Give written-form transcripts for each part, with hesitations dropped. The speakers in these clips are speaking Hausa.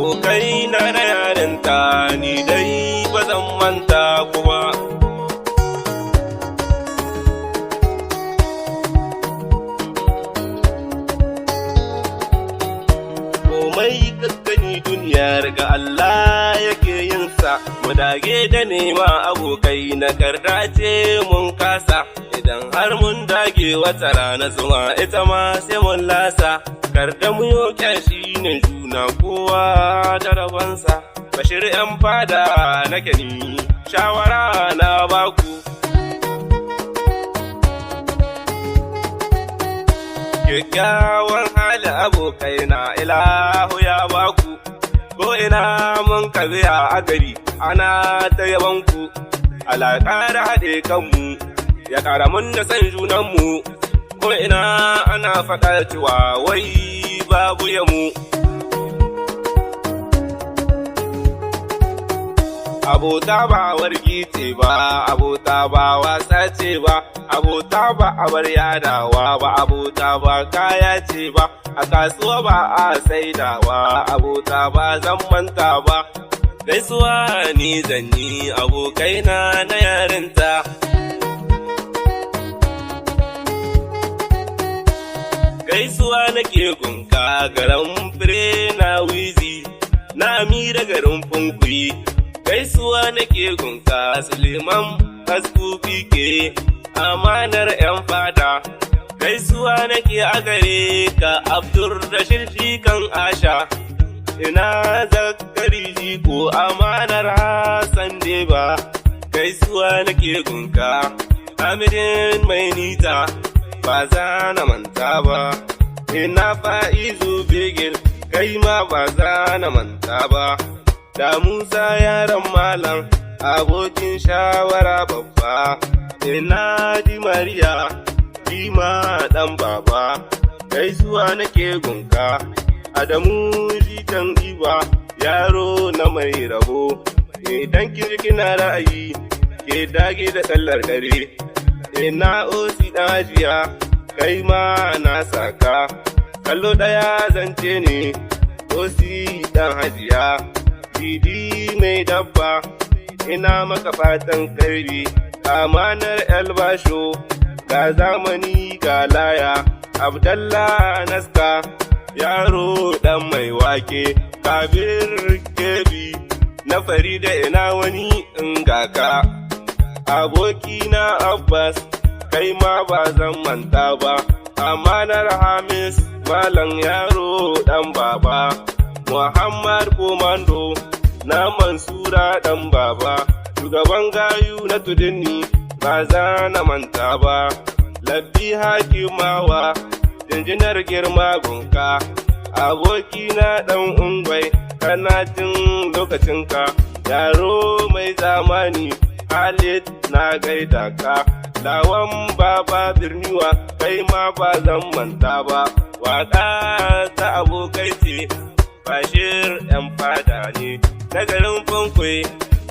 abokai na yarinta ni dai ba zan manta ku ba. Komai kaskani duniyar ga Allah yake yinsa, mu dage da nema abokai nagarta ce mun kasa, idan har mun dage wata rana zuma ita ma sai mun lasa. Karda mu yo kyashi ne juna kowa da rabansa, Bashir yan fada nake ni shawara na baku. Kyakkyawan hali abokai na ilahu ya baku, ko ina mun kabiya a gari ana ta yabanku. Alaƙar haɗe kanmu ya ƙara mun da san junanmu, ko ina ana faɗa cewa wai babu yamu. Abota ba wargi ce ba, abota ba wasa ce ba, abota ba abar yadawa ba, abota ba kaya ce ba, a kasuwa ba a saidawa, abota ba zan manta ba. Gaisuwa ni zanyi abokaina na yarinta. Gaisuwa nake gunka garin fire na wizi, na mira garin funkuyi. Gaisuwa nake gunka Suleiman Haskufi ke amanar yan fada. Gaisuwa nake a gare ka Abdur Rashid kan Asha, ina Zakari ko amanar Hassan Deba. Gaisuwa nake gunka Amirin mai nita, ba za na manta ba. Ina Fa'izu Bigil, kai ma ba za na manta ba. Da Musa yaran malam, abokin shawara babba. Ina Di Mariya, Dima ɗan baba. Gaisuwa nake gunka Adamu jikan Iba, yaro na mai rabo. Idan kirkina ra'ayi, ke dage da tsallar dare. Ina Osi ɗan Hajiya, kai ma na saka. Kallo ɗaya zance ne, Osi ɗan Hajiya. Didi mai dabba, ina maka fatan karbi. Amanar Elbasho, ga zamani ga laya. Abdallah Naska, yaro ɗan mai wake. Kabir Kebi, na Farida ina wani in gaka. Abokina Abbas, kai ma ba zan manta ba. Amanar Hamis, malam yaro ɗan baba. Muhammad Komando, na Mansura ɗan baba. Shugaban gayu na Tudunni, ba za na manta ba. Labbi Hakimawa, jinjinar girma gunka. Abokina ɗan Ungwai, kana jin lokacinka. Yaro mai zamani, Khalid na gaida ka. Lawan baba birniwa, kai ma ba zan manta ba. Waƙa ta abokai ce, Bashir ‘yan fada ne, na garin Funkuyi,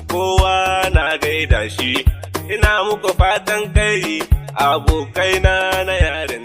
kowa na gaida shi. Ina muku fatan kai abokaina na yarin